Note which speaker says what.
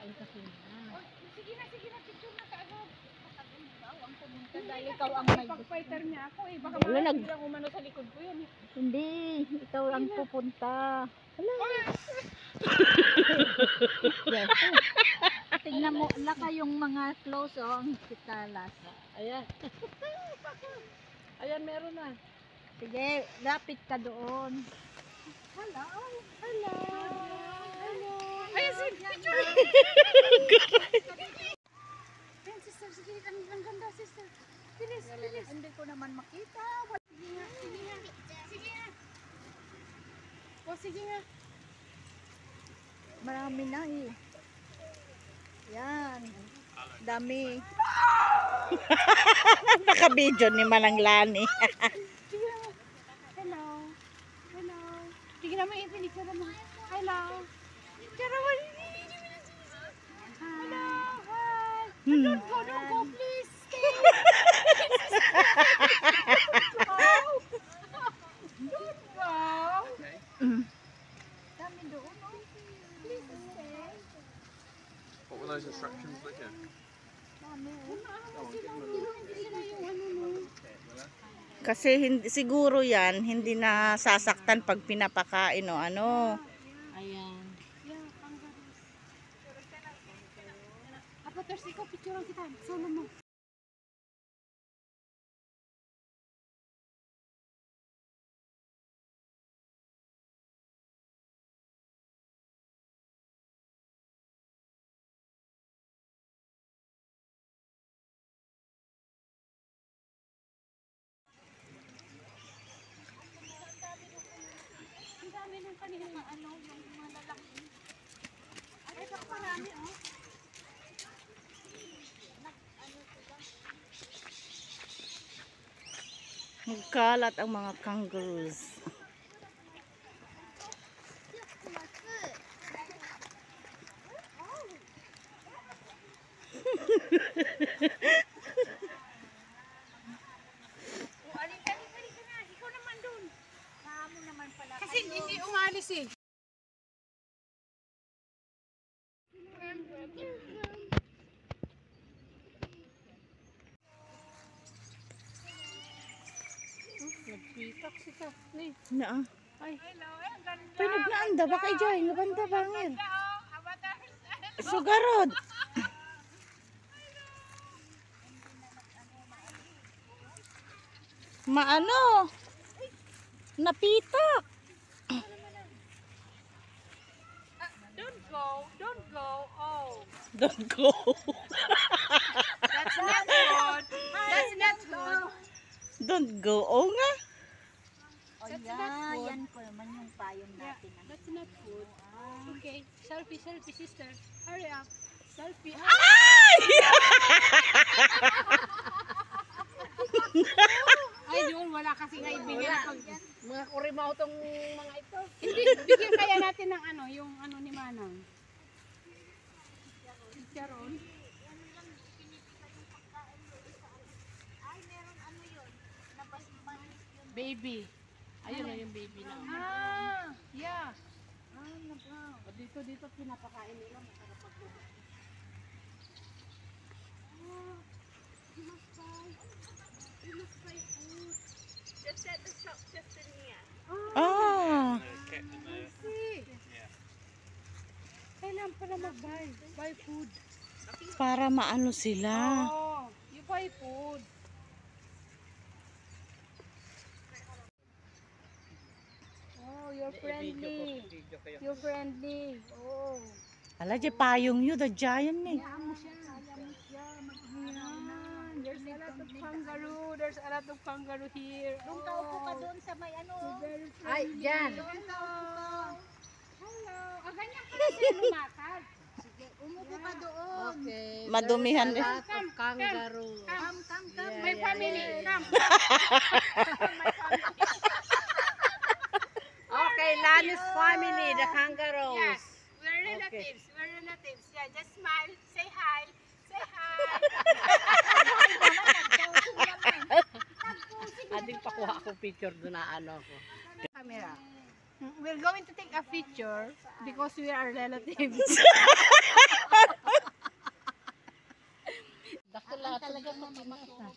Speaker 1: Kakain kasi na.
Speaker 2: Sige na, picture na kaagad. Ang pumunta dahil
Speaker 1: Hindi
Speaker 2: ikaw ang
Speaker 1: kasi
Speaker 2: may gusto.
Speaker 1: pag-fighter niya ako eh. Baka
Speaker 2: Wala,
Speaker 1: biglang umano sa likod ko yun.
Speaker 2: Hindi, ikaw ang pupunta. Hala. Yes. Tingnan mo, laka yung mga clothes ang sitalas.
Speaker 1: Ayan. Ayan, meron na.
Speaker 2: Sige, lapit ka doon.
Speaker 1: Hello. Hello. Hello. Ayan, picture. Ayan, sister. Sige, ang ganda, sister. Bilis.
Speaker 2: Hindi ko naman makita.
Speaker 1: Sige nga. O, sige nga.
Speaker 2: Marami na eh. Yan. Dami. Naka-video ni Manang Lani.
Speaker 1: Sige nga. Hello. Hello. Sige naman, pinicture naman. Hello. Picture naman. Hello. Hi. Don't go, please. Stay. Don't go.
Speaker 2: Dami doon.
Speaker 1: Please stay.
Speaker 3: What were those instructions again?
Speaker 2: Kasi siguro yan, hindi na sasaktan pag pinapakain o ano.
Speaker 1: Ayan. Yeah, kangaroos. Apo, Ters, ikaw picturean kita. Solo mo. Ang dami ng kanilang ano, yung mga lalaki. Ay, baka marami, oh.
Speaker 2: Magkalat ang mga kangaroos.
Speaker 1: Ikaw naman dun. Kasi hindi umalis eh. Nagpitak si Kathleen.
Speaker 2: Na.
Speaker 1: Ay.
Speaker 2: Pinagnaanda ba kay Joy? Ngabanda bangin. Sugarod. Maano? Napitak.
Speaker 1: Don't go. Don't go. Oh.
Speaker 2: Don't go.
Speaker 1: That's not good. That's not good.
Speaker 2: Don't go. Oo nga.
Speaker 1: That's not good.
Speaker 2: Yan po naman yung payong natin.
Speaker 1: That's not good. Okay. Selfie, sister. Hurry up. Selfie. Ay, yun. Wala kasi nga ibigay pag mga kurimaw tong mga ito. Hindi, bigyan kaya natin ng ano, yung ano ni Manang. Charon. Baby. Ayun na yung baby na. Yeah. Dito pinapakain nila. Masarap mag-uwi. You must buy food. Just at the shop just in here.
Speaker 2: Ah.
Speaker 1: See. Kailangan pala mag-buy. Buy food.
Speaker 2: Para maano sila.
Speaker 1: Oh, you buy food. Oh, you're friendly. You're friendly. Oh.
Speaker 2: Ala, di payong yun. The giant eh.
Speaker 1: Hayaan mo siya. There's a lot of kangaroo. There's a lot of kangaroo here.
Speaker 2: Doon ka upo ka doon sa may ano.
Speaker 1: Ay, dyan. Hello. Hello. Ah, ganyan pala siya lumakad.
Speaker 2: Sige, umupo ka doon.
Speaker 1: Okay.
Speaker 2: Madumihan eh.
Speaker 1: Kangaroo.
Speaker 2: Come.
Speaker 1: My family. Come.
Speaker 4: Okay, Lani's family, the kangaroos.
Speaker 1: Yes. We're relatives. We're relatives. Yeah, just smile. Say hi. Say hi.
Speaker 4: Ading pakuha ako picture doon na ano ko.
Speaker 1: Camera. We're going to take a picture because we are relatives. talaga matigas.